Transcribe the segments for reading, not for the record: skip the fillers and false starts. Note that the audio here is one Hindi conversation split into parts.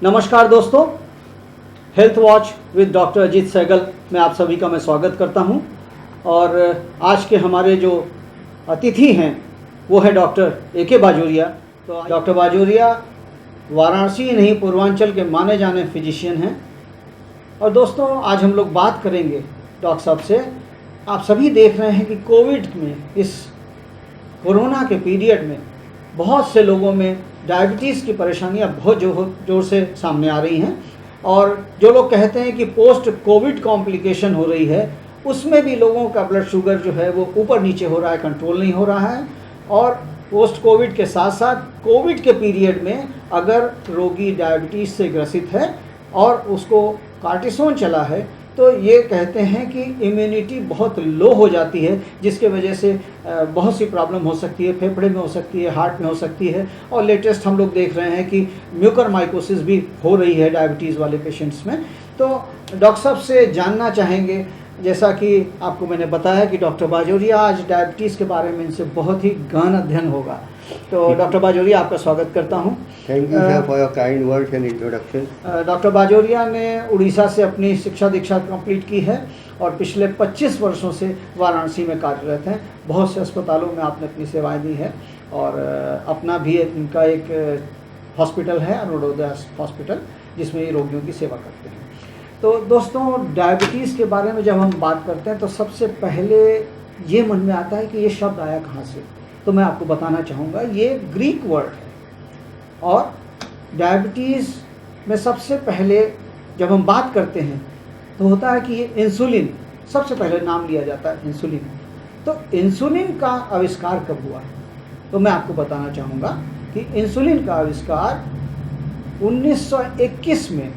नमस्कार दोस्तों, health watch with doctor Ajit Sehgal में आप सभी का मैं स्वागत करता हूं। और आज के हमारे जो अतिथि हैं वो है डॉक्टर ए.के. बाजोरिया। तो डॉक्टर बाजोरिया वाराणसी ही नहीं पूर्वांचल के माने जाने फिजिशियन हैं। और दोस्तों आज हम लोग बात करेंगे डॉक्टर साहब से। आप सभी देख रहे हैं कि कोविड में, इस कोरोना के पीरियड में बहुत से लोगों में डायबिटीज़ की परेशानियां बहुत जोर से सामने आ रही हैं। और जो लोग कहते हैं कि पोस्ट कोविड कॉम्प्लिकेशन हो रही है, उसमें भी लोगों का ब्लड शुगर जो है वो ऊपर नीचे हो रहा है, कंट्रोल नहीं हो रहा है। और पोस्ट कोविड के साथ साथ कोविड के पीरियड में अगर रोगी डायबिटीज़ से ग्रसित है और उसको कार्टिसोन चला है तो ये कहते हैं कि इम्यूनिटी बहुत लो हो जाती है, जिसके वजह से बहुत सी प्रॉब्लम हो सकती है, फेफड़े में हो सकती है, हार्ट में हो सकती है। और लेटेस्ट हम लोग देख रहे हैं कि म्यूकरमाइकोसिस भी हो रही है डायबिटीज़ वाले पेशेंट्स में। तो डॉक्टर साहब से जानना चाहेंगे, जैसा कि आपको मैंने बताया कि डॉक्टर बाजोरिया आज डायबिटीज़ के बारे में इनसे बहुत ही गहन अध्ययन होगा। तो डॉक्टर बाजोरिया आपका स्वागत करता हूँ। Thank you sir for your kind words and introduction. Doctor Bajoria ने उड़ीसा से अपनी शिक्षा दीक्षा कंप्लीट की है और पिछले 25 वर्षों से वाराणसी में कार्यरत हैं। बहुत से अस्पतालों में आपने अपनी सेवाएं दी है और अपना भी इनका एक हॉस्पिटल है, अरुणोदय हॉस्पिटल, जिसमें ये रोगियों की सेवा करते हैं। तो दोस्तों डायबिटीज़ के बारे में जब हम बात करते हैं तो सबसे पहले ये मन में आता है कि ये शब्द आया कहाँ से। तो मैं आपको बताना चाहूँगा, ये ग्रीक वर्ड है। और डायबिटीज़ में सबसे पहले जब हम बात करते हैं तो होता है कि ये इंसुलिन, सबसे पहले नाम लिया जाता है इंसुलिन। तो इंसुलिन का आविष्कार कब हुआ? तो मैं आपको बताना चाहूँगा कि इंसुलिन का आविष्कार 1921 में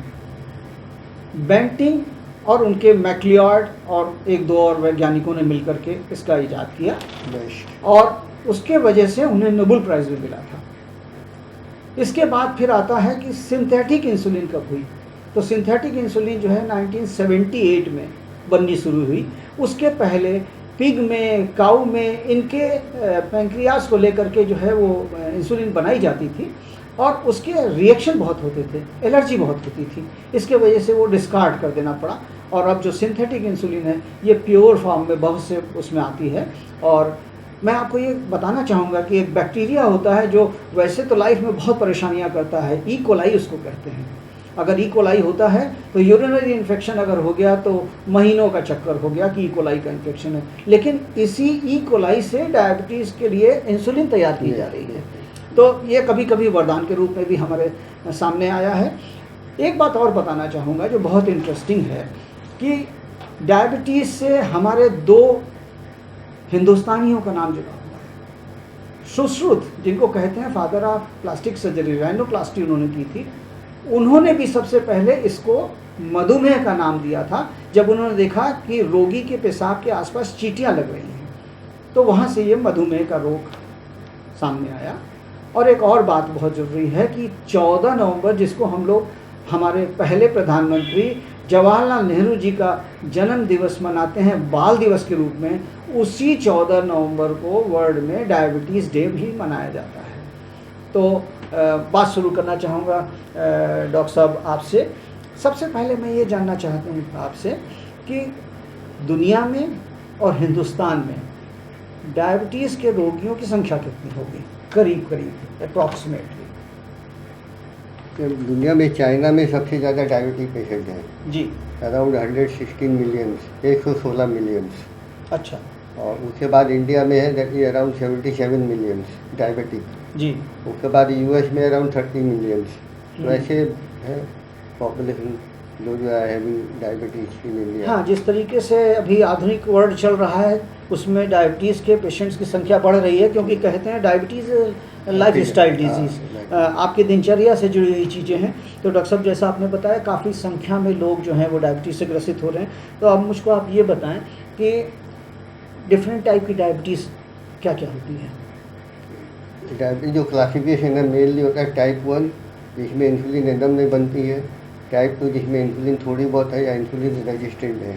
बेंटिंग और उनके मैक्लियॉड और एक दो और वैज्ञानिकों ने मिलकर के इसका इजाद किया और उसके वजह से उन्हें नोबेल प्राइज़ भी मिला था। इसके बाद फिर आता है कि सिंथेटिक इंसुलिन कब हुई। तो सिंथेटिक इंसुलिन जो है 1978 में बननी शुरू हुई। उसके पहले पिग में, काऊ में इनके पैंक्रियास को लेकर के जो है वो इंसुलिन बनाई जाती थी और उसके रिएक्शन बहुत होते थे, एलर्जी बहुत होती थी। इसके वजह से वो डिस्कार्ड कर देना पड़ा। और अब जो सिंथेटिक इंसुलिन है ये प्योर फॉर्म में बहुत से उसमें आती है। और मैं आपको ये बताना चाहूँगा कि एक बैक्टीरिया होता है जो वैसे तो लाइफ में बहुत परेशानियाँ करता है, ई कोलाई उसको कहते हैं। अगर ई कोलाई होता है तो यूरिनरी इन्फेक्शन अगर हो गया तो महीनों का चक्कर हो गया कि ई कोलाई का इन्फेक्शन है। लेकिन इसी ई कोलाई से डायबिटीज़ के लिए इंसुलिन तैयार की जा रही है। तो ये कभी कभी वरदान के रूप में भी हमारे सामने आया है। एक बात और बताना चाहूँगा जो बहुत इंटरेस्टिंग है कि डायबिटीज़ से हमारे दो हिंदुस्तानियों का नाम जुड़ा हुआ है। सुश्रुत, जिनको कहते हैं father of plastic surgery, rhinoplasty उन्होंने की थी। उन्होंने भी सबसे पहले इसको मधुमेह का नाम दिया था जब उन्होंने देखा कि रोगी के पेशाब के आसपास चींटियाँ लग रही हैं। तो वहाँ से ये मधुमेह का रोग सामने आया। और एक और बात बहुत ज़रूरी है कि 14 नवंबर, जिसको हम लोग हमारे पहले प्रधानमंत्री जवाहरलाल नेहरू जी का जन्म दिवस मनाते हैं बाल दिवस के रूप में, उसी 14 नवंबर को वर्ल्ड में डायबिटीज़ डे भी मनाया जाता है। तो बात शुरू करना चाहूँगा डॉक्टर साहब आपसे। सबसे पहले मैं ये जानना चाहता हूँ आपसे कि दुनिया में और हिंदुस्तान में डायबिटीज़ के रोगियों की संख्या कितनी होगी, करीब करीब अप्रॉक्सीमेटली? दुनिया में चाइना में सबसे ज़्यादा डायबिटिक पेशेंट हैं जी, अराउंड 116 मिलियंस, 116 मिलियंस। अच्छा। और उसके बाद इंडिया में है that is around 77 millions diabetic जी। उसके बाद यूएस में अराउंड 30 मिलियंस। तो ऐसे है पॉपुलेशन जो है हैविंग डायबिटीज इन इंडिया। हाँ, जिस तरीके से अभी आधुनिक वर्ल्ड चल रहा है उसमें डायबिटीज़ के पेशेंट्स की संख्या बढ़ रही है, क्योंकि कहते हैं डायबिटीज़ लाइफ स्टाइल डिजीज़, आपकी दिनचर्या से जुड़ी हुई चीज़ें हैं। तो डॉक्टर साहब जैसा आपने बताया काफ़ी संख्या में लोग जो हैं वो डायबिटीज़ से ग्रसित हो रहे हैं। तो अब मुझको आप ये बताएं कि डिफरेंट टाइप की डायबिटीज़ क्या क्या होती है? डायबिटीज जो क्लासिफिकेशन है मेनली होता है टाइप 1, जिसमें इंसुलिन एकदम नहीं बनती है। टाइप 2 जिसमें इंसुलिन थोड़ी बहुत है या इंसुलिन रेजिस्टेंट है।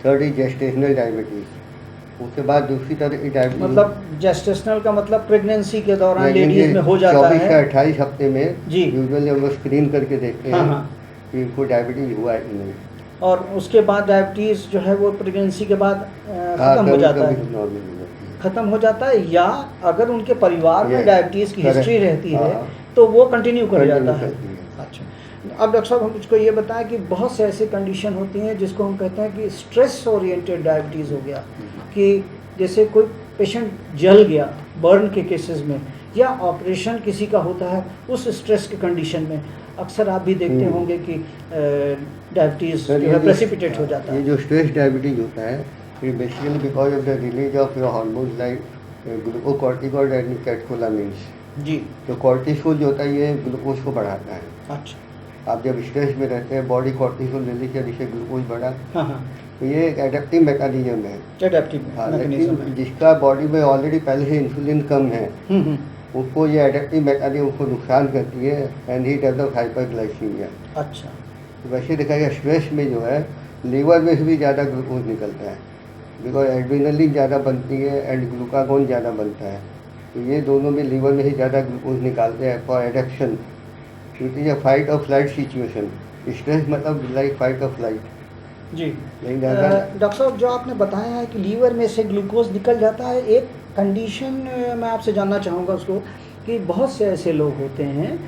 थर्ड इज जेस्टेशनल डायबिटीज़ उसके बाद दूसरी तरह की डायबिटीज, मतलब जेस्टेशनल का मतलब प्रेगनेंसी के दौरान लेडीज में हो जाता 24 से है 28 हफ्ते में जी। यूजुअली हम लोग स्क्रीन करके देखते हाँ हैं हाँ। कि इनको डायबिटीज हुआ है कि नहीं। और उसके बाद डायबिटीज़ जो है वो प्रेगनेंसी के बाद हाँ, ख़त्म हो जाता कभी है, नॉर्मल हो जाती है। ख़त्म हो जाता है, या अगर उनके परिवार में Yes, डायबिटीज़ की correct, हिस्ट्री रहती है हाँ। तो वो कंटिन्यू कर Continue जाता है। करती है। अच्छा, अब डॉक्टर साहब हम मुझको ये बताएं कि बहुत से ऐसी कंडीशन होती हैं जिसको हम कहते हैं कि स्ट्रेस ओरिएंटेड डायबिटीज़ हो गया, कि जैसे कोई पेशेंट जल गया बर्न के केसेस में, या ऑपरेशन किसी का होता है उस स्ट्रेस के कंडीशन में अक्सर आप भी देखते होंगे कि डायबिटीज़ सर, जो ये है जो- प्रेसिपिटेट हो जाता ये है। जो स्ट्रेस डायबिटीज होता है ये basically because of the release of your hormones like glucocorticoid and catecholamines. जी। तो कॉर्टिसोल जो होता है ये ग्लूकोज को बढ़ाता है। अच्छा। आप जब स्ट्रेस में रहते हैं बॉडी कॉर्टिसोल रिलीज से जिससे ग्लूकोज बढ़ा, हाँ हाँ, तो ये एक एडेप्टिव मैकेनिज्म है। एडेप्टिव हाँ, मैकेनिज्म लेकिन है। जिसका बॉडी में ऑलरेडी पहले से इंसुलिन कम है हम्म, उसको ये एडेप्टिव मैकेनिज्म उसको नुकसान करती है एंड ही डेवलप हाइपरग्लाइसीमिया। अच्छा। तो वैसे देखा गया स्ट्रेस में जो है लीवर में से भी ज़्यादा ग्लूकोज निकलता है बिकॉज एड्रेनलिन ज़्यादा बनती है एंड ग्लूकागोन ज़्यादा बनता है। तो ये दोनों में लीवर में ही ज़्यादा ग्लूकोज निकालते हैं for adaptation. It is a fight और फ्लाइट सिचुएशन। स्ट्रेस मतलब लाइक फाइट और फ्लाइट। जी। लेकिन ज़्यादा डॉक्टर साहब जो आपने बताया है कि लीवर में से ग्लूकोज निकल जाता है, एक कंडीशन मैं आपसे जानना चाहूँगा उसको, कि बहुत से ऐसे लोग होते हैं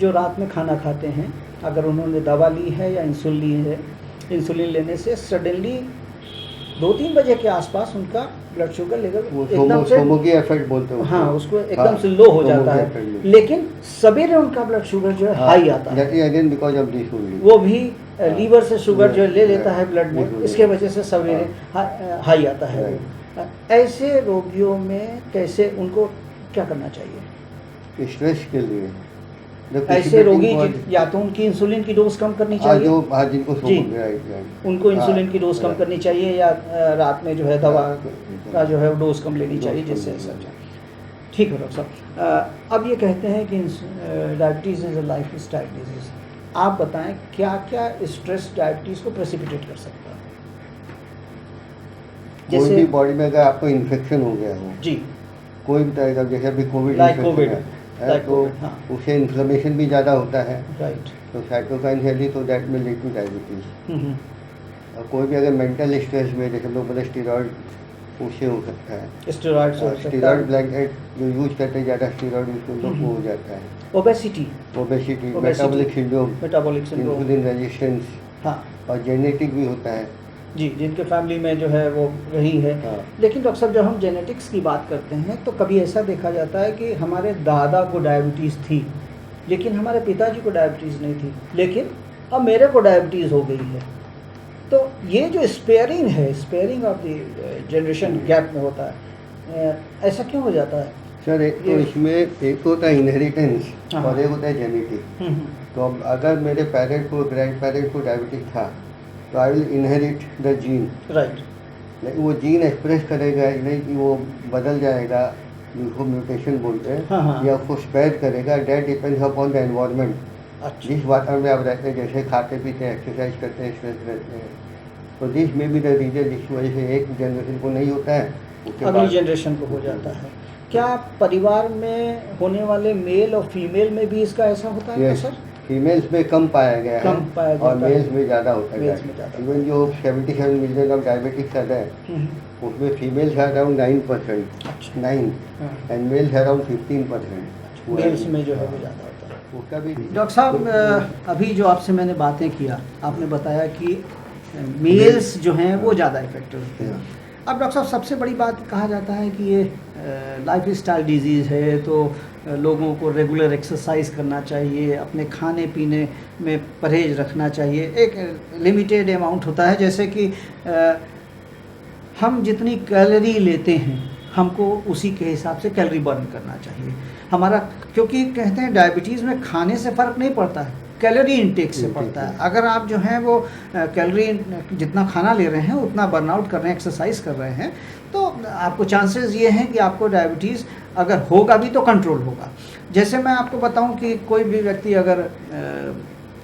जो रात में खाना खाते हैं, अगर उन्होंने दवा ली है या इंसुलिन ली है, इंसुलिन लेने से सडनली 2-3 बजे के आसपास उनका ब्लड शुगर लेवल वो एकदम से, सोमो की इफेक्ट बोलते हैं हाँ उसको एकदम से लो हो जाता है, लेकिन सवेरे उनका ब्लड शुगर जो है हाई आता है। That is again because of this only. वो भी लीवर से शुगर जो ले लेता है Yeah. ब्लड में, बिल्कुल। इसके वजह से सवेरे हाई आता है। ऐसे रोगियों में कैसे उनको क्या करना चाहिए? स्ट्रेस के लिए जब ऐसे किसी रोगी व्यक्ति को- या तो उनकी इंसुलिन की डोज कम करनी हाँ, चाहिए, जो हाँ जिनको जी। राइट उनको इंसुलिन की डोज कम हाँ। करनी चाहिए, या रात में जो है दवा का हाँ। जो है डोज कम लेनी डोज चाहिए कम जिससे लेनी ऐसा चाहिए। जाए। ठीक है डॉक्टर साहब, अब ये कहते हैं कि diabetes is a life style disease. आप बताएं क्या क्या स्ट्रेस डायबिटीज़ को प्रेसिपिटेट कर सकता है? कोई भी बॉडी में अगर आपको इन्फेक्शन हो गया हो जी, कोई भी तरह का, जैसे अभी कोविड Like इन्फेक्शन COVID, है like तो COVID, हाँ। उससे इन्फ्लेमेशन भी ज़्यादा होता है, राइट। तो साइटोकाइन हेल्दी, तो दैट में लीड टू डायबिटीज़। और कोई भी अगर मेंटल स्ट्रेस में जैसे लोग बोले स्टीरॉयड, उससे हो सकता है। स्टेरॉइड्स हो सकता स्टीरॉयड है, ब्लैंकेट जो यूज करते हैं ज़्यादा स्टीरॉयड यूज करते हैं, वो हो जाता है। Obesity, obesity, metabolic syndrome, metabolic syndrome, insulin resistance, हाँ और जेनेटिक भी होता है। जी, जिनके फैमिली में जो है वो रही है। हाँ। लेकिन डॉक्टर साहब जब हम जेनेटिक्स की बात करते हैं तो कभी ऐसा देखा जाता है कि हमारे दादा को डायबिटीज़ थी लेकिन हमारे पिताजी को डायबिटीज़ नहीं थी, लेकिन अब मेरे को डायबिटीज़ हो गई है। तो ये जो स्पेयरिंग है, sparing of the generation gap में होता है, ऐसा क्यों हो जाता है? सर एक तो ये- इसमें एक तो होता है इनहेरिटेंस हाँ। और एक होता है जेनेटिक। तो अब अगर मेरे पेरेंट को, ग्रैंड पेरेंट को डायबिटीज था तो I will inherit the gene. Right. लेकिन वो जीन एक्सप्रेस करेगा ही नहीं कि वो बदल जाएगा, जिसको म्यूटेशन बोलते हैं, हाँ, हाँ। या उसको स्प्रेड करेगा। That depends upon the environment. अच्छा। जिस वातावरण में आप रहते हैं, जैसे खाते पीते हैं, एक्सरसाइज करते हैं, स्ट्रेस रहते हैं, तो दिस में भी द रीजन जिसकी वजह से एक जनरेशन को नहीं होता है, उसके अगली बाद जनरेशन को हो जाता है। क्या परिवार में होने वाले मेल और फीमेल में भी इसका ऐसा होता है? Yes, सर फीमेल्स में कम पाया गया है कम पाया और जाता है। मेल्स में ज़्यादा होता है। Males में ज़्यादा। इवन जो 77 मिलियन ऑफ डायबिटिक्स है उसमें फीमेल्स है अराउंड 9%, अच्छा। 9 हाँ। एंड मेल्स है अराउंड 15%। मेल्स में जो है वो ज़्यादा होता है। उसका भी डॉक्टर साहब अभी जो आपसे मैंने बातें किया, आपने बताया कि मेल्स जो हैं वो ज़्यादा इफेक्टिव होते हैं। अब डॉक्टर साहब सबसे बड़ी बात कहा जाता है कि ये लाइफ स्टाइल डिजीज़ है, तो लोगों को रेगुलर एक्सरसाइज करना चाहिए, अपने खाने पीने में परहेज रखना चाहिए। एक लिमिटेड अमाउंट होता है, जैसे कि हम जितनी कैलोरी लेते हैं हमको उसी के हिसाब से कैलोरी बर्न करना चाहिए हमारा, क्योंकि कहते हैं डायबिटीज़ में खाने से फ़र्क नहीं पड़ता है, कैलोरी इंटेक से पड़ता है। अगर आप जो हैं वो कैलोरी जितना खाना ले रहे हैं उतना बर्नआउट कर रहे हैं, एक्सरसाइज कर रहे हैं, तो आपको चांसेस ये हैं कि आपको डायबिटीज़ अगर होगा भी तो कंट्रोल होगा। जैसे मैं आपको बताऊं कि कोई भी व्यक्ति अगर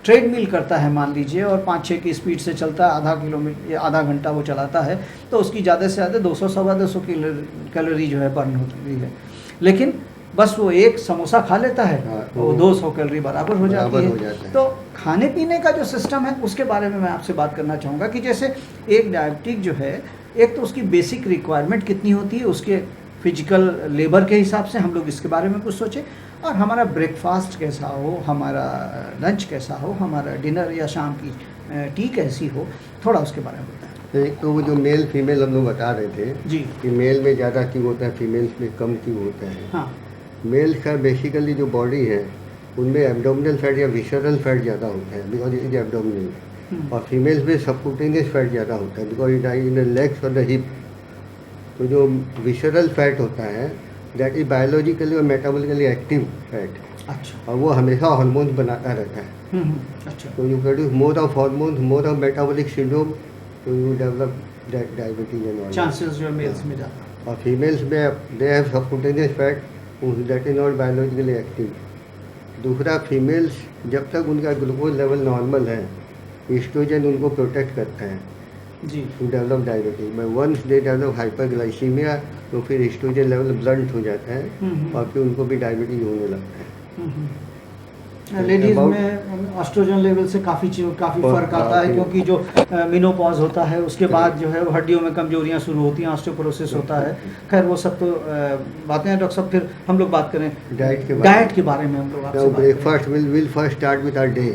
ट्रेडमिल करता है मान लीजिए और 5-6 की स्पीड से चलता है, आधा किलोमीटर या आधा घंटा वो चलाता है, तो उसकी ज़्यादा से ज़्यादा 200-250 कैलोरी जो है बर्न होती है। लेकिन बस वो एक समोसा खा लेता है, हाँ, वो 200 कैलोरी बराबर हो जाती हो है। जाता है। तो खाने पीने का जो सिस्टम है उसके बारे में मैं आपसे बात करना चाहूँगा कि जैसे एक डायबिटिक जो है, एक तो उसकी बेसिक रिक्वायरमेंट कितनी होती है, उसके फिजिकल लेबर के हिसाब से हम लोग इसके बारे में कुछ सोचें, और हमारा ब्रेकफास्ट कैसा हो, हमारा लंच कैसा हो, हमारा डिनर या शाम की टी कैसी हो, थोड़ा उसके बारे में बताएं। एक तो वो जो मेल फीमेल हम लोग बता रहे थे जी कि मेल में ज़्यादा क्यों होता है, फीमेल्स में कम क्यों होता है। हाँ। मेल्स का बेसिकली जो बॉडी है उनमें एब्डोमिनल फैट या विसरल फैट ज़्यादा होता है, बिकॉज इट इज एब्डोमिनल। और फीमेल्स में सबक्यूटेनियस फैट ज़्यादा होता है, because it in the legs और द हिप। तो जो विसरल फैट होता है दैट इज बायोलॉजिकली और मेटाबॉलिकली एक्टिव फैट, अच्छा। और वो हमेशा हार्मोन्स बनाता रहता है। अच्छा। तो you produce more of hormones, more of metabolic syndrome, तो you develop diabetes and all. Chances जो मेल्स में ज़्यादा। और फीमेल्स में they have subcutaneous fat that is not biologically active. दूसरा, फीमेल्स जब तक उनका ग्लूकोज लेवल नॉर्मल है, एस्ट्रोजन उनको प्रोटेक्ट करता है जी। To develop diabetes. But once they develop hyperglycaemia तो फिर एस्ट्रोजन लेवल ब्लंट हो जाता है और फिर उनको भी डायबिटीज होने लगता है। लेडीज About- में एस्ट्रोजन लेवल से काफ़ी फ़र्क आता है, काफी। क्योंकि जो मेनोपॉज होता है उसके बाद जो है वो हड्डियों में कमजोरियां शुरू होती हैं, ऑस्टियोपोरोसिस होता है। खैर वो सब तो बातें हैं डॉक्टर साहब। फिर हम लोग बात करें डाइट के बारे में। हम लोग आपसे बात करें। Breakfast will first start with our day.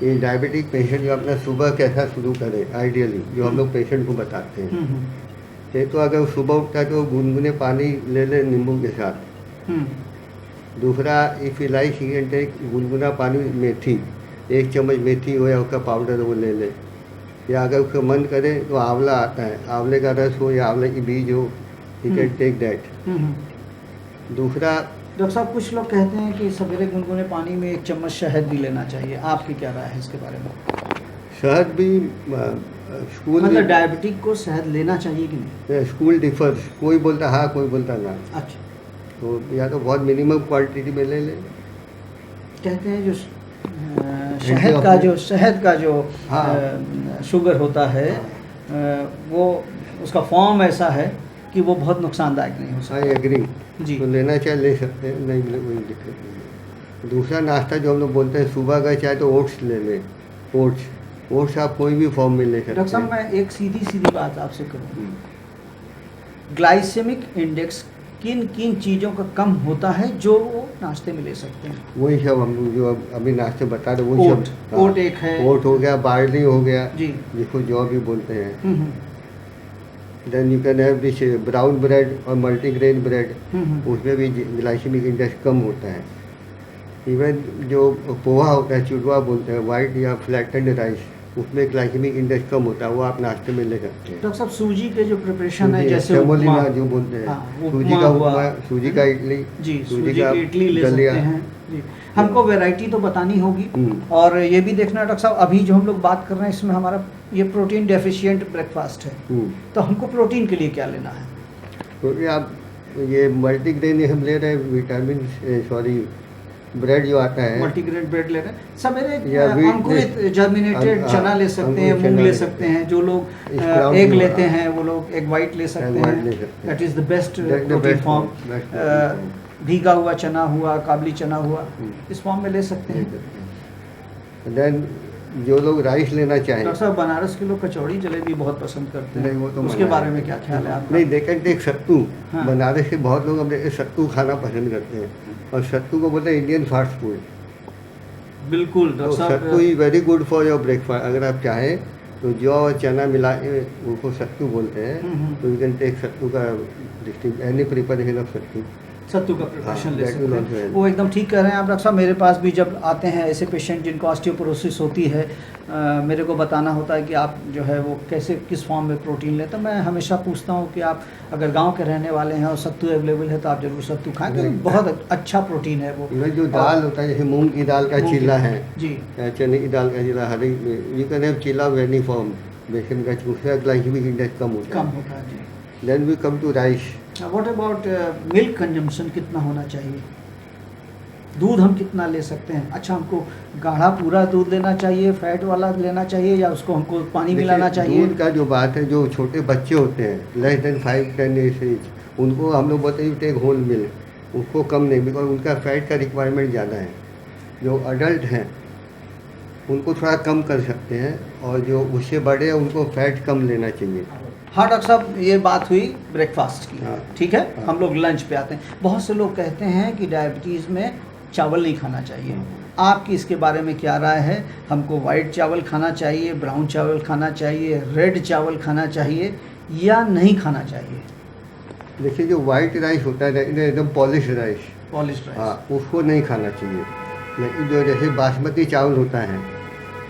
ये डायबिटिक पेशेंट जो अपना सुबह कैसा शुरू करे आइडियली, जो हम लोग पेशेंट को बताते हैं। एक तो अगर सुबह उठता है तो गुनगुने पानी ले ले नींबू के साथ। दूसरा, if you like you can take गुनगुना पानी, मेथी, 1 चम्मच मेथी हो या उसका पाउडर वो ले ले। या अगर उसका मन करे तो आंवला आता है, आंवले का रस हो या आंवले की बीज हो, यू कैन टेक दैट। दूसरा, डॉक्टर साहब कुछ लोग कहते हैं कि सवेरे गुनगुने पानी में 1 चम्मच शहद भी लेना चाहिए, आपकी क्या राय है इसके बारे में? शहद भी स्कूल मतलब डायबिटिक को शहद लेना चाहिए कि नहीं? स्कूल डिफर्स, कोई बोलता हाँ, कोई बोलता ना। अच्छा। तो या तो बहुत मिनिमम क्वांटिटी में ले ले। कहते हैं जो शहद का जो हाँ। शुगर होता है, वो उसका फॉर्म ऐसा है कि वो बहुत नुकसानदायक नहीं हो सकता। आई एग्री जी। तो लेना चाहे ले सकते हैं, नहीं मिले कोई दिक्कत नहीं है। दूसरा नाश्ता जो हम लोग बोलते हैं सुबह का, चाहे तो ओट्स ले लें। ओट्स आप कोई भी फॉर्म में ले सकते डॉक्टर साहब हैं। मैं एक सीधी बात आपसे करूँ, ग्लाइसेमिक इंडेक्स किन किन चीज़ों का कम होता है जो वो नाश्ते में ले सकते हैं? वही सब हम लोग जो अभी नाश्ते बता रहे वही ओट, सब। ओट एक है। ओट हो गया, बार्ली हो गया, जी। जिसको जौ भी बोलते हैं। Then you can have this brown bread और मल्टीग्रेन ब्रेड, उसमें भी ग्लाइसेमिक इंडेक्स कम होता है। इवन जो पोहा होता है, चुडवा बोलते हैं, वाइट या फ्लैटेंड राइस, उसमें ग्लाइसेमिक इंडेक्स कम होता है, वो आप नाश्ते में ले सकते हैं। डॉक्टर साहब सूजी के जो प्रिपरेशन है, जैसे सेमोलिना उपमा, जो बोलते हैं, हाँ, सूजी का उपमा, सूजी का इडली, जी, सूजी की इडली ले सकते दलिया। हैं। जी, हमको वैरायटी तो बतानी होगी, हम्म। और ये भी देखना डॉक्टर साहब, अभी जो हम लोग बात कर रहे हैं इसमें हमारा ये प्रोटीन डेफिशिएंट ब्रेकफास्ट है, तो हमको प्रोटीन के लिए क्या लेना है? तो ये आप ये मल्टीग्रेन हम ले रहे हैं, विटामिन सॉरी ब्रेड जो आता है, मल्टीग्रेन ब्रेड ले रहे हैं, सवेरे या wheat अंकुरित based- जर्मिनेटेड चना ले सकते हैं, अंकुरित मूंग चना ले ले सकते सकते हैं, जो लोग Sprout एग भी लेते होता हैं वो लोग एग वाइट ले सकते white हैं। ले सकते हैं। That is the best That's the protein best form. form, best protein form। भीगा हुआ चना हुआ, काबली चना हुआ, हम्म। इस फॉर्म में ले सकते हैं। देन जो लोग राइस लेना चाहें, डॉक्टर साहब बनारस के लोग कचौड़ी जलेबी बहुत पसंद करते नहीं, वो हैं, तो उसके मना बारे है। में क्या ख्याल है आपका? नहीं, दे कैन टेक सत्तू। हाँ। बनारस के बहुत लोग अपने सत्तू खाना पसंद करते हैं, और सत्तू को बोलते हैं इंडियन फास्ट फूड। बिल्कुल तो डॉक्टर सत्तू साहब, is very good for your breakfast. अगर आप चाहें तो जौ और चना मिला के उनको सत्तू बोलते हैं, तो यू कैन टेक सत्तू का एनी प्रिपरेशन ऑफ सत्तू। सत्तू का प्रिपरेशन हाँ, ले that will सकते also हैं। help। वो एकदम ठीक कह रहे हैं आप डॉक्टर साहब। मेरे पास भी जब आते हैं ऐसे पेशेंट जिनको ऑस्टियोपोरोसिस होती है, मेरे को बताना होता है कि आप जो है वो कैसे किस फॉर्म में प्रोटीन लें, तो मैं हमेशा पूछता हूँ कि आप अगर गांव के रहने वाले हैं और सत्तू अवेलेबल है तो आप जरूर सत्तू खाएं, क्योंकि बहुत अच्छा प्रोटीन है वो। इवन जो दाल होता है, जैसे मूंग की दाल का मूंग की- चीला है, जी। या चने की दाल का चीला, हरी, you can have chilla of any form. बेसन का चूसा ग्लाइसेमिक इंडेक्स कम होता कम है। होता है जी। Then we come to rice. What about milk consumption कितना होना चाहिए? दूध हम कितना ले सकते हैं? अच्छा, हमको गाढ़ा पूरा दूध लेना चाहिए, फैट वाला लेना चाहिए, या उसको हमको पानी मिलाना चाहिए? दूध का जो बात है, जो छोटे बच्चे होते हैं लेस देन 5-10 ईयर्स एज, उनको हम लोग बोलते हैं टेक होल मिल्क, उसको कम नहीं, बिकॉज उनका फैट का रिक्वायरमेंट ज़्यादा है। जो अडल्ट हैं उनको थोड़ा कम कर सकते हैं, और जो उससे बड़े हैं उनको फैट कम लेना चाहिए। हाँ डॉक्टर साहब, ये बात हुई ब्रेकफास्ट की। हाँ। ठीक है, हाँ। हम लोग लंच पे आते हैं। बहुत से लोग कहते हैं कि डायबिटीज़ में चावल नहीं खाना चाहिए। आपकी इसके बारे में क्या राय है? हमको वाइट चावल खाना चाहिए, ब्राउन चावल खाना चाहिए, रेड चावल खाना चाहिए, या नहीं खाना चाहिए? देखिए, जो वाइट राइस होता है एकदम पॉलिश राइस, पॉलिश राइस, हाँ, उसको नहीं खाना चाहिए। लेकिन जो जैसे बासमती चावल होता है,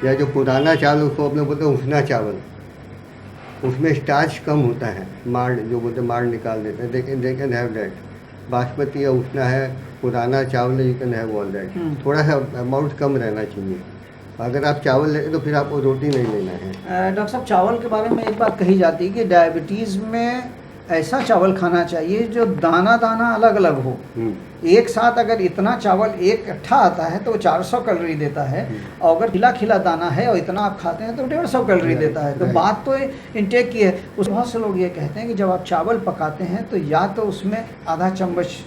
या जो पुराना चावल उसको अपने बोलते हैं उसना चावल, उसमें स्टार्च कम होता है, माड़ जो बोलते हैं माड़ निकाल देते हैं, they can have that. Basmati या उसना है, पुराना चावल, you can have all that. थोड़ा सा अमाउंट कम रहना चाहिए। अगर आप चावल लेते तो फिर आपको रोटी नहीं लेना है। डॉक्टर साहब, चावल के बारे में एक बात कही जाती है कि डायबिटीज़ में ऐसा चावल खाना चाहिए जो दाना दाना अलग अलग हो। एक साथ अगर इतना चावल एक इकट्ठा आता है तो 400 कैलोरी देता है, और अगर खिला खिला दाना है और इतना आप खाते हैं तो 150 कैलोरी देता है। तो बात तो इनटेक की है। उस बहुत से लोग ये कहते हैं कि जब आप चावल पकाते हैं तो या तो उसमें आधा चम्मच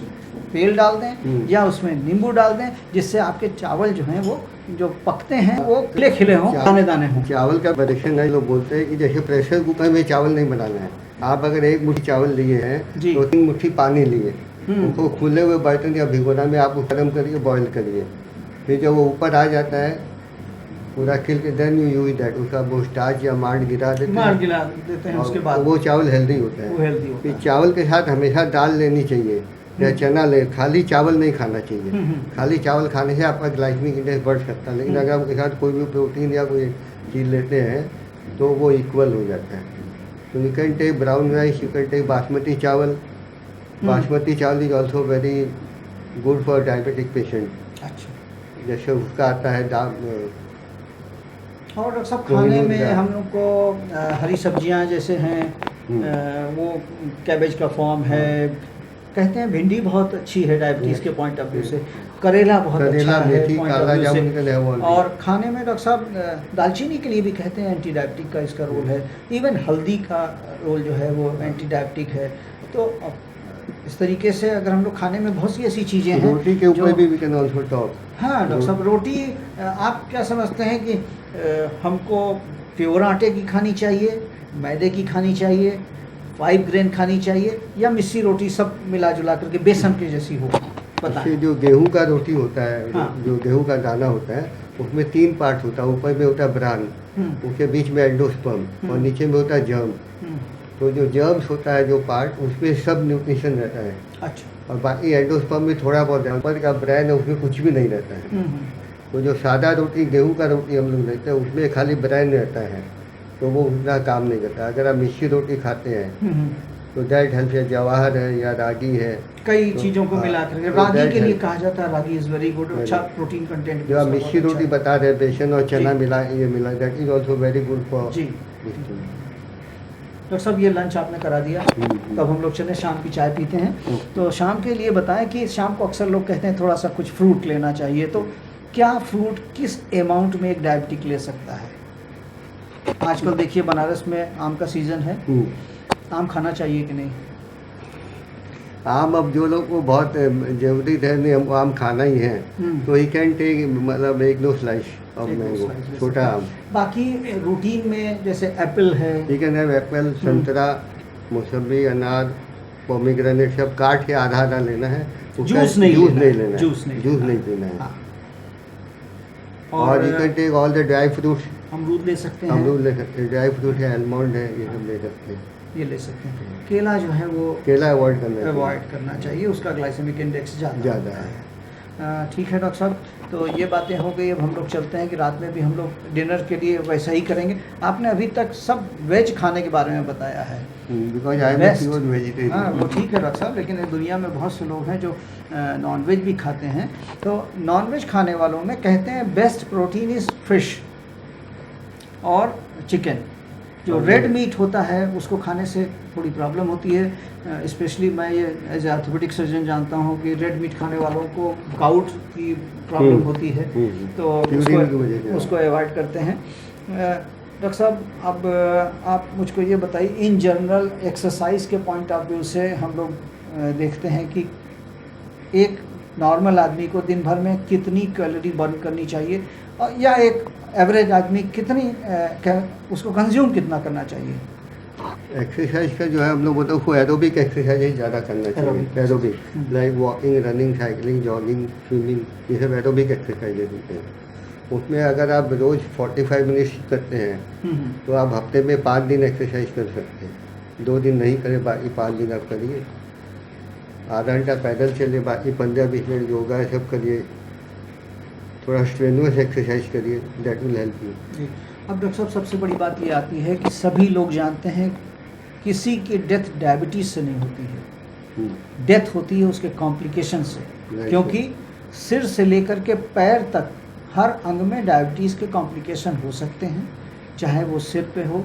तेल डाल दें, या उसमें नींबू डाल दें, जिससे आपके चावल जो हैं वो जो पकते हैं वो खिले खिले हों, दाने दाने हों। चावल का परीक्षण है, लोग बोलते हैं कि जैसे प्रेशर कुकर में चावल नहीं बनाना है। आप अगर एक मुट्ठी चावल लिए हैं तो 3 मुट्ठी पानी लिए, उसको खुले हुए बर्तन या भिगोना में आप गर्म करिए, बॉईल करिए। फिर जब वो ऊपर आ जाता है पूरा खिल के, देन यू यूज दैट, उसका वो स्टार्च या मांड गिरा देते हैं, उसके बाद वो चावल हेल्दी होता है। फिर चावल के साथ हमेशा दाल लेनी चाहिए या चना ले, खाली चावल नहीं खाना चाहिए। खाली चावल खाने से आपका ग्लाइसेमिक इंडेक्स बढ़ सकता है, लेकिन अगर आप उसके साथ कोई भी प्रोटीन या कोई चीज़ लेते हैं तो वो इक्वल हो जाता है। तो you can take brown rice, you can take basmati chawal. Basmati chawal is also very good for diabetic patient. अच्छा, जैसे उसका आता है और डॉक्टर साहब, खाने में हम लोग को हरी सब्जियां जैसे हैं, वो कैबेज का फॉर्म है, कहते हैं भिंडी बहुत अच्छी है डायबिटीज़ के पॉइंट ऑफ व्यू से, करेला बहुत अच्छा है पॉइंट ऑफ व्यू से, और खाने में डॉक्टर साहब दालचीनी के लिए भी कहते हैं एंटी डायबिटिक का इसका रोल है। इवन हल्दी का रोल जो है वो एंटी डायबिटिक है। तो इस तरीके से अगर हम लोग खाने में बहुत सी ऐसी चीज़ें हैं, रोटी के ऊपर भी वी कैन आल्सो टॉक। हाँ डॉक्टर साहब, रोटी आप क्या समझते हैं कि हमको प्योर आटे की खानी चाहिए, मैदे की खानी चाहिए, 5 ग्रेन खानी चाहिए, या मिस्सी रोटी सब मिला जुला करके बेसन की जैसी हो? बताइए। जो गेहूं का रोटी होता है, हाँ। जो गेहूं का दाना होता है, उसमें 3 पार्ट होता है। ऊपर में होता है ब्रान, उसके बीच में एंडोस्पर्म, और नीचे में होता है जर्म। तो जो जर्म्स होता है जो पार्ट, उसमें सब न्यूट्रिशन रहता है। अच्छा। और बाकी एंडोस्पर्म में थोड़ा बहुत है, ऊपर का ब्रेन है उसमें कुछ भी नहीं रहता है। तो जो सादा रोटी, गेहूं का रोटी हम लोग लेते हैं, उसमें खाली ब्रेन रहता है, तो वो उतना काम नहीं करता। अगर आप मिस्सी रोटी खाते हैं तो दैट हेल्प है, जवाहर है या रागी है, कई तो चीज़ों को हाँ, मिला कर तो रागी that के लिए help। कहा जाता है रागी इज़ वेरी गुड, अच्छा प्रोटीन कंटेंट। जो आप मिस्सी रोटी बता रहे हैं, बेसन और चना जी। मिला, ये मिला, that is also very good for जी। डॉक्टर साहब, ये लंच आपने करा दिया, तब हम लोग चले शाम की चाय पीते हैं। तो शाम के लिए बताएं कि शाम को अक्सर लोग कहते हैं थोड़ा सा कुछ फ्रूट लेना चाहिए, तो क्या फ्रूट किस अमाउंट में एक डायबिटिक ले सकता है? आजकल देखिए बनारस में आम का सीज़न है, आम खाना चाहिए कि नहीं? आम अब जो लोग को बहुत जरूरी है, नहीं हमको आम खाना ही है, तो ही कैन टेक मतलब 1-2 स्लाइस ऑफ मैंगो, छोटा आम। बाकी रूटीन में जैसे एप्पल है, ही कैन हैव एप्पल, संतरा, मौसम्बी, अनार, पोमीग्रेनेट, सब काट के आधा आधा लेना है। जूस नहीं लेना है। जूस नहीं पीना है। हाँ। और you can take all the dry fruits. अमरूद ले सकते हैं, अमरूद ले सकते हैं, ड्राई फ्रूट है, आलमंड है, ये सब ले सकते हैं। ये ले सकते हैं। केला जो है वो केला अवॉइड करना चाहिए, उसका ग्लाइसेमिक इंडेक्स ज़्यादा है। ठीक है डॉक्टर साहब, तो ये बातें हो गई। अब हम लोग चलते हैं कि रात में भी हम लोग डिनर के लिए वैसा ही करेंगे। आपने अभी तक सब वेज खाने के बारे में बताया है, because I am pure vegetarian. हाँ, वो ठीक है डॉक्टर साहब, लेकिन दुनिया में बहुत से लोग हैं जो नॉन वेज भी खाते हैं। तो नॉन वेज खाने वालों में कहते हैं बेस्ट प्रोटीन इज़ फिश और चिकन, जो रेड मीट होता है उसको खाने से थोड़ी प्रॉब्लम होती है। स्पेशली मैं ये एज ऑर्थोपेडिक सर्जन जानता हूँ कि रेड मीट खाने वालों को गाउट की प्रॉब्लम होती है, तो उसको अवॉइड करते हैं। डॉक्टर साहब, अब आप मुझको ये बताइए, इन जनरल एक्सरसाइज के पॉइंट ऑफ व्यू से हम लोग देखते हैं कि एक नॉर्मल आदमी को दिन भर में कितनी कैलोरी बर्न करनी चाहिए, और या एक एवरेज आदमी कितनी उसको कंज्यूम कितना करना चाहिए? एक्सरसाइज का जो है हम लोग बोलते हैं उसको एरोबिक एक्सरसाइज ज़्यादा करना चाहिए। Aerobic like walking, running, cycling, jogging, swimming, ये सब एरोबिक एक्सरसाइजेज होते हैं। उसमें अगर आप रोज़ 45 मिनट्स करते हैं तो आप हफ्ते में 5 दिन एक्सरसाइज कर सकते हैं। 2 दिन नहीं करें, बाकी 5 दिन आप करिए। आधा घंटा पैदल चलिए, बाकी 15-20 मिनट योगा है सब करिए। थोड़ा स्ट्रेनुअस एक्सरसाइज करिए, दैट विल हेल्प यू। अब डॉक्टर साहब, सबसे बड़ी बात ये आती है कि सभी लोग जानते हैं किसी की डेथ डायबिटीज़ से नहीं होती है, डेथ होती है उसके कॉम्प्लिकेशन से, क्योंकि सिर से लेकर के पैर तक हर अंग में डायबिटीज़ के कॉम्प्लिकेशन हो सकते हैं, चाहे वो सिर पे हो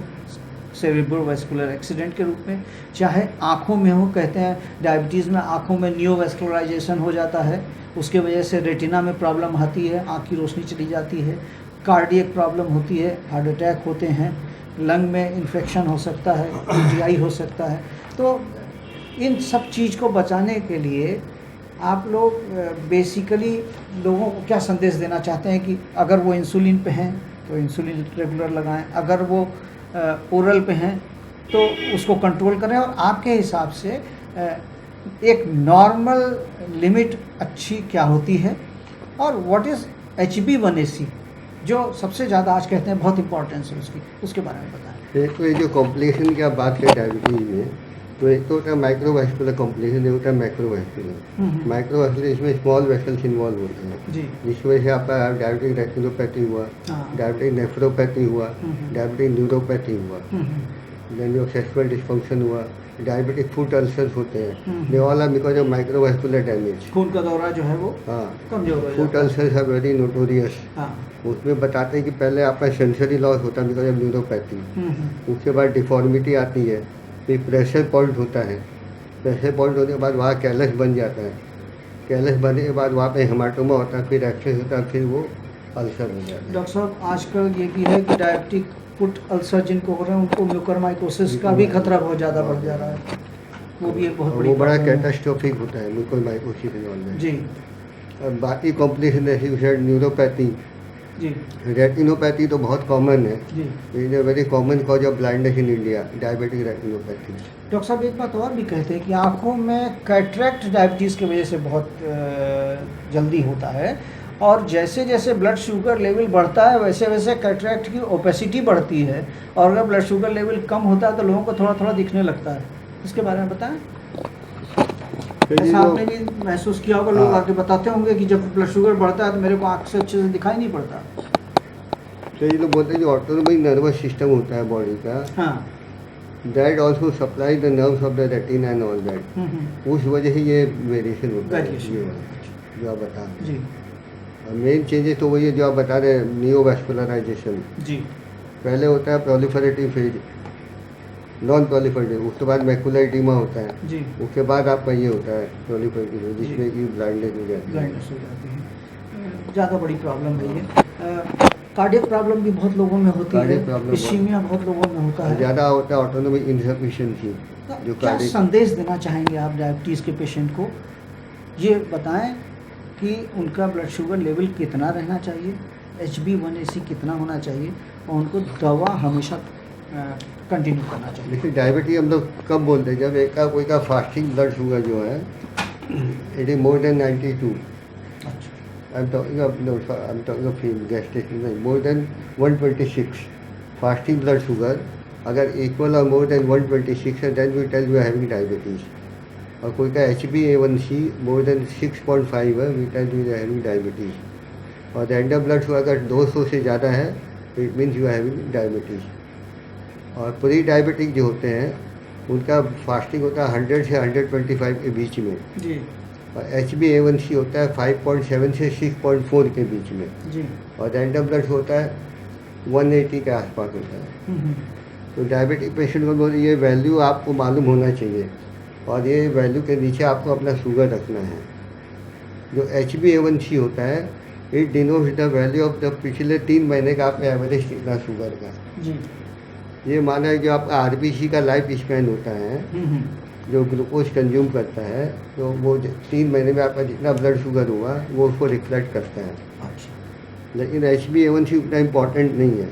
सेरेब्रोवास्कुलर एक्सीडेंट के रूप में, चाहे आँखों में हो, कहते हैं डायबिटीज़ में आँखों में नियोवैस्कुलराइजेशन हो जाता है, उसके वजह से रेटिना में प्रॉब्लम आती है, आँख की रोशनी चली जाती है, कार्डियक प्रॉब्लम होती है, हार्ट अटैक होते हैं, लंग में इन्फेक्शन हो सकता है, यूटीआई हो सकता है। तो इन सब चीज़ को बचाने के लिए आप लोग बेसिकली लोगों को क्या संदेश देना चाहते हैं कि अगर वो इंसुलिन पे हैं तो इंसुलिन रेगुलर लगाएं, अगर वो ओरल पे हैं तो उसको कंट्रोल करें, और आपके हिसाब से एक नॉर्मल लिमिट अच्छी क्या होती है, और व्हाट इज़ HB1AC जो सबसे ज़्यादा आज कहते हैं बहुत इंपॉर्टेंस है उसके बारे में बताएं। एक तो ये जो कॉम्प्लिकेशन की आप बात करें डायबिटीज़ में, तो एक तो होता है माइक्रोवास्कुलर कॉम्प्लिकेशन, एक होता है मैक्रोवास्कुलर। माइक्रोवास्कुलर इसमें स्मॉल वेसल्स इन्वॉल्व होते हैं, जिसकी वजह से आपका डायबिटिक रेटिनोपैथी हुआ, डायबिटिक नेफ्रोपैथी हुआ, डायबिटिक न्यूरोपैथी हुआ, देन जो सेक्सुअल डिस्फंक्शन हुआ, डायबिटिक फुट अल्सर्स होते हैं, they all are because of microvascular damage. खून का दौरा जो है वो कमजोर हो जाता है। Foot ulcers are very notorious. उसमें बताते हैं कि पहले आपका सेंसरी लॉस होता है बिकॉज ऑफ न्यूरोपैथी, उसके बाद डिफॉर्मिटी आती है, फिर प्रेशर पॉइंट होता है, प्रेशर पॉइंट होने के बाद वहाँ कैलस बन जाता है, कैलस बनने के बाद वहाँ पे हेमाटोमा होता है, फिर एक्सेस होता है, फिर वो अल्सर हो जाता है। डॉक्टर साहब, आजकल ये भी है कि डायबिटिक फुट अल्सर जिनको हो रहे हैं उनको म्यूकरमाइकोसिस का भी खतरा बहुत ज़्यादा बढ़ जा रहा है, वो भी एक बहुत बड़ी, वो बड़ा कैटास्ट्रोफिक होता है म्यूकरमाइकोसिस इन्वॉल्वमेंट जी। और बाकी कॉम्प्लिकेशन ऐसी न्यूरोपैथी जी, रेटिनोपैथी तो बहुत कॉमन है जी, it is very common cause of blindness in India, diabetic retinopathy. Doctor साहब, एक बात और भी कहते हैं कि आँखों में कैटरेक्ट डायबिटीज़ की वजह से बहुत जल्दी होता है, और जैसे जैसे ब्लड शुगर लेवल बढ़ता है वैसे वैसे कैटरेक्ट की ओपेसिटी बढ़ती है, और अगर ब्लड शुगर लेवल कम होता है तो लोगों को थोड़ा थोड़ा दिखने लगता है, इसके बारे में बताएं। ऐसा आपने भी महसूस किया होगा, लोग आके बताते होंगे कि जब ब्लड शुगर बढ़ता है तो मेरे को आँख से अच्छे से दिखाई नहीं पड़ता। तो ये लोग बोलते हैं जो ऑटोनोमिक नर्वस सिस्टम होता है बॉडी का, that also supply the nerves of the retina and all that, उस वजह से ये वेरिएशन होता है जो आप बता रहे हैं। मेन चेंजेस तो वही है जो आप बता रहे हैं, नियोवैस्कुलराइजेशन जी, पहले होता है प्रोलिफरेटिव फेज, नॉन प्रोलिफरेटिव, उसके बाद मैकुलर एडिमा होता है जी, उसके बाद आपका ये होता है प्रोलिफरेटिव जिसमें कि ब्लाइंडनेस हो जाती है, ज़्यादा बड़ी प्रॉब्लम है ये। कार्डियक प्रॉब्लम भी बहुत लोगों में होती है, इश्मीमिया बहुत लोगों में होता है, ज़्यादा होता है ऑटोनोमिक इनसफिशिएंसी। जो क्या संदेश देना चाहेंगे आप डायबिटीज़ के पेशेंट को, ये बताएं कि उनका ब्लड शुगर लेवल कितना रहना चाहिए, HB1AC कितना होना चाहिए, और उनको दवा हमेशा कंटिन्यू करना चाहिए। देखिए डायबिटीज हम लोग कब बोलते हैं, जब एक का कोई का फास्टिंग ब्लड शुगर जो है it is more than 92, I am talking of gastric, more than 126 fasting blood sugar अगर इक्वल और मोर देन 126 है then we tell you are having diabetes, और कोई का HbA1c मोर देन 6.5 है we tell you are having diabetes, और रेंडम ब्लड शुगर अगर 200 से ज़्यादा है it means you are having diabetes. और प्री डायबिटिक जो होते हैं उनका फास्टिंग होता है 100 से 125 के बीच में जी, और HbA1c होता है 5.7 से 6.4 के बीच में जी, और रैंडम ब्लड होता है 180 के आसपास होता है। तो डायबिटिक पेशेंट को बोले ये वैल्यू आपको मालूम होना चाहिए और ये वैल्यू के नीचे आपको अपना शुगर रखना है। जो HbA1c होता है it denotes the value of the पिछले 3 महीने का आपका एवरेज कितना शुगर का। जी। ये माना है जो आपका RBC का लाइफ स्पैन होता है, जो ग्लूकोज कंज्यूम करता है, तो वो 3 महीने में आपका जितना ब्लड शुगर हुआ वो उसको रिफ्लेक्ट करता है। अच्छा। लेकिन HbA1c उतना इम्पॉर्टेंट नहीं है।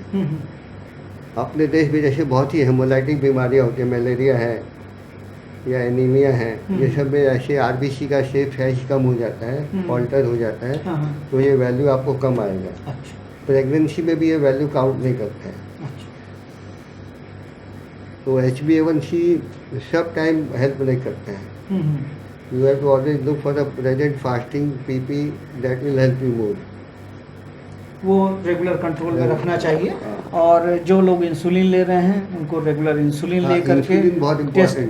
अपने देश में जैसे बहुत ही हेमोलाइटिक बीमारियाँ होती हैं, मलेरिया है या एनीमिया है, ये सब में ऐसे RBC का शेप साइज कम हो जाता है, ऑल्टर हो जाता है, तो ये वैल्यू आपको कम आएगा। अच्छा। प्रेगनेंसी में भी ये वैल्यू काउंट नहीं करता है। अच्छा। तो HbA1c सब टाइम हेल्प नहीं करता है। You have to always look for the present fasting PP that will help you more. वो रेगुलर कंट्रोल में रखना चाहिए। और जो लोग इंसुलिन ले रहे हैं उनको रेगुलर इंसुलिन ले करके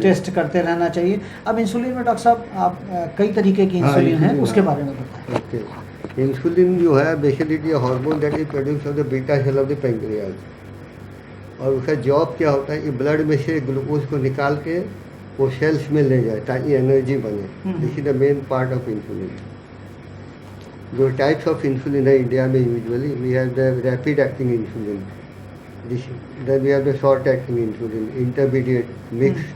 टेस्ट करते रहना चाहिए। अब इंसुलिन में डॉक्टर साहब आप कई तरीके की इंसुलिन है, उसके बारे में बताएं। इंसुलिन जो है basically hormone that is produce of the beta cell of the pancreas, और उसका जॉब क्या होता है कि ब्लड में से ग्लूकोज को निकाल के वो सेल्स में ले जाए ताकि एनर्जी बने। This is the main part of insulin. जो टाइप्स ऑफ इंसुलिन है इंडिया में, usually we have the rapid acting insulin, then we have the short acting insulin, intermediate, mixed,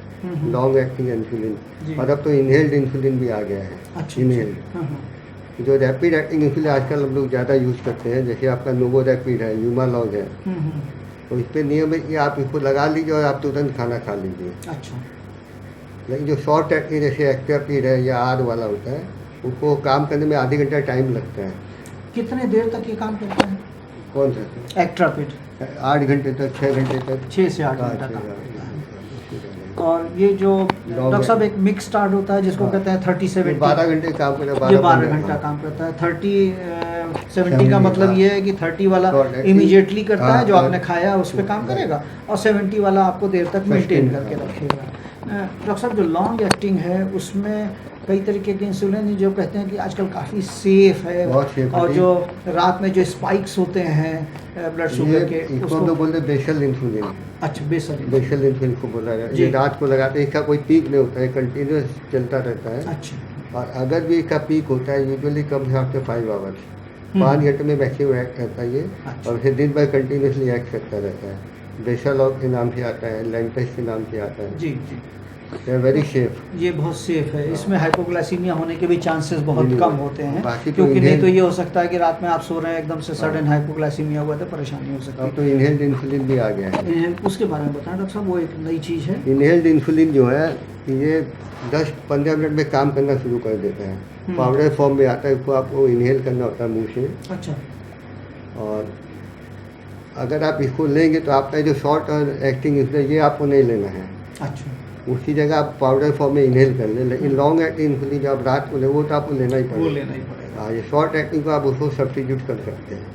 long acting insulin, और अब तो इनहेल्ड इंसुलिन भी आ गया है। अच्छा। इनहेल्ड जो रैपिड एक्टिंग इंसुलिन आजकल हम लोग ज़्यादा यूज़ करते हैं, जैसे आपका नोवो रैपिड है, यूमालॉग है, तो इस पर नियम है कि आप इसको लगा लीजिए और आप तुरंत खाना खा लीजिए। अच्छा। लेकिन जो शॉर्ट एक्टिंग जैसे एक्टापीड है या R वाला होता है, उसको काम करने में आधे घंटा टाइम लगता है। कितने देर तक ये काम करता है? कौन सा? एक्टापीड 8 घंटे तक, 6 घंटे तक, 6 से 8 घंटा काम करता है। और ये जो डॉक्टर साहब एक मिक्स स्टार्ट होता है जिसको कहते हैं 30-70, 12 घंटे काम करता है। ये 12 घंटा काम करता है। 30-70 का मतलब ये है कि 30 वाला इमीडिएटली करता है, जो आपने खाया उस पर काम करेगा, और 70 वाला आपको देर तक मेंटेन करके रखेगा। डॉक्टर साहब जो लॉन्ग एक्टिंग है उसमें कई तरीके के इंसुलिन जो कहते हैं कि आजकल काफ़ी सेफ है, और जो रात में जो स्पाइक्स होते हैं ब्लड शुगर के, उसको तो बोलते हैं बेसल इंसुलिन। अच्छा, बेसल इंसुलिन को बोला जाता है। ये रात को लगाते हैं, इसका कोई पीक नहीं होता है, कंटिन्यूस चलता रहता है। अच्छा। और अगर भी इसका पीक होता है यूजुअली कम से आफ्टर 5 आवर्स, 5 घंटे में मैक्सिमम एक्ट करता है ये। अच्छा। और फिर दिन भर कंटिन्यूसली एक्ट करता रहता है। बेसल के नाम से आता है, लेंटेस के नाम से आता है। जी जी, वेरी सेफ। ये बहुत सेफ है। इसमें हाइपोग्लाइसीमिया होने के भी चांसेस बहुत कम होते हैं, बाकी क्योंकि नहीं तो ये हो सकता है कि रात में आप सो रहे हैं एकदम से सडन हाइपोग्लाइसीमिया हुआ तो परेशानी हो सकती है। अब तो इनहेल्ड इंसुलिन भी आ गया है। उसके बारे में बताएं डॉक्टर साहब, वो एक नई चीज़ है। इनहेल्ड इंसुलिन जो है ये 10-15 मिनट में काम करना शुरू कर देता है। पाउडर फॉर्म में आता है, उसको आपको इनहेल करना होता है मुँह से। अच्छा। और अगर आप इसको लेंगे तो आपका जो शॉर्ट और एक्टिंग इंसुलिन ये आपको नहीं लेना है। अच्छा। उसकी जगह आप पाउडर फॉर्म में इनहेल कर लें। लेकिन लॉन्ग एक्टिंग इंसुलिन जो आप रात को ले वो तो आपको लेना ही पड़ेगा। वो लेना ही पड़ेगा। हाँ, ये शॉर्ट एक्टिंग को आप उसको सब्स्टिट्यूट कर सकते हैं।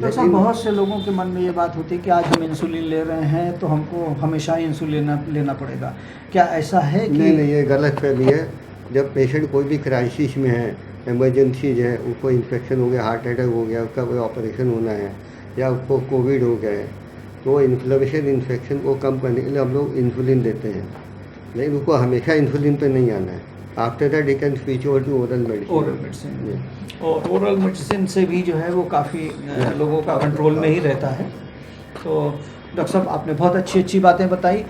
डॉक्टर साहब, बहुत से लोगों के मन में ये बात होती है कि आज हम इंसुलिन ले रहे हैं तो हमको हमेशा ही इंसुलिन लेना पड़ेगा। क्या ऐसा है कि नहीं, ये गलत फहमी है। जब पेशेंट कोई भी क्राइसिस में है, इमरजेंसीज है, उसको इन्फेक्शन हो गया, हार्ट अटैक हो गया, उसका कोई ऑपरेशन होना है, या उसको कोविड हो गया है, तो इन्फ्लेमेशन इन्फेक्शन को कम करने के लिए हम लोग इंसुलिन देते हैं। लेकिन उसको हमेशा इंसुलिन पे नहीं आना है। After that you can switch over to oral medicine. और ओरल मेडिसिन से भी जो है वो काफ़ी लोगों का कंट्रोल में ही रहता है। तो डॉक्टर साहब, आपने बहुत अच्छी अच्छी बातें बताई।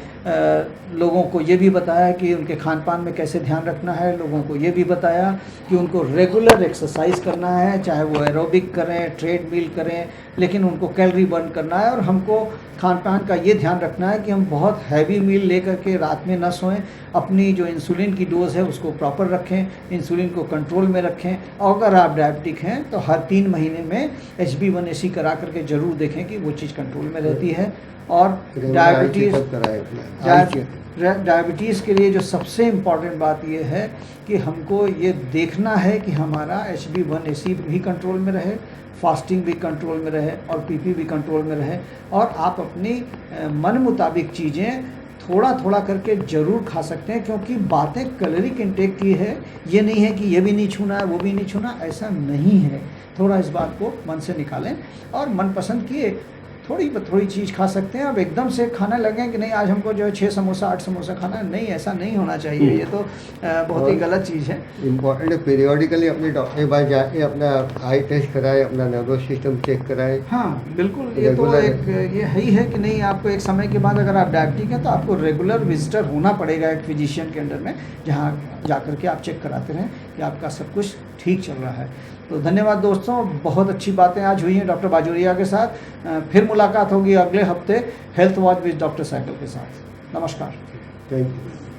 लोगों को ये भी बताया कि उनके खान पान में कैसे ध्यान रखना है। लोगों को ये भी बताया कि उनको रेगुलर एक्सरसाइज करना है, चाहे वो एरोबिक करें, ट्रेडमिल करें, लेकिन उनको कैलोरी बर्न करना है। और हमको खान पान का ये ध्यान रखना है कि हम बहुत हैवी मील लेकर के रात में न सोएं। अपनी जो इंसुलिन की डोज है उसको प्रॉपर रखें, इंसुलिन को कंट्रोल में रखें। और अगर आप डायबिटिक हैं तो हर 3 महीने में HbA1c करा करके ज़रूर देखें कि वो चीज़ कंट्रोल में रहती है। और डायबिटीज़ के लिए जो सबसे इम्पॉर्टेंट बात ये है कि हमको ये देखना है कि हमारा HbA1c भी कंट्रोल में रहे, फास्टिंग भी कंट्रोल में रहे, और PP भी कंट्रोल में रहे। और आप अपनी मन मुताबिक चीज़ें थोड़ा थोड़ा करके ज़रूर खा सकते हैं, क्योंकि बातें कैलोरिक इंटेक की है। ये नहीं है कि ये भी नहीं छूना है, वो भी नहीं छूना, ऐसा नहीं है। थोड़ा इस बात को मन से निकालें और मनपसंद किए थोड़ी चीज़ खा सकते हैं। अब एकदम से खाने लगें कि नहीं आज हमको जो है 6 समोसा 8 समोसा खाना है, नहीं, ऐसा नहीं होना चाहिए। ये तो बहुत ही गलत चीज़ है। इम्पॉर्टेंट है पीरियोडिकली अपने डॉक्टर के पास जाके अपना आई टेस्ट कराए, अपना नर्वस सिस्टम चेक कराए। हाँ बिल्कुल, ये तो एक ये है ही है कि नहीं, आपको एक समय के बाद अगर आप डायबिटिक हैं तो आपको रेगुलर विजिटर होना पड़ेगा एक फिजिशियन के अंडर में, जहाँ जाकर के आप चेक कराते रहें कि आपका सब कुछ ठीक चल रहा है। तो धन्यवाद दोस्तों, बहुत अच्छी बातें आज हुई हैं डॉक्टर बाजोरिया के साथ। फिर मुलाकात होगी अगले हफ्ते health watch with doctor cycle के साथ। नमस्कार। Thank you.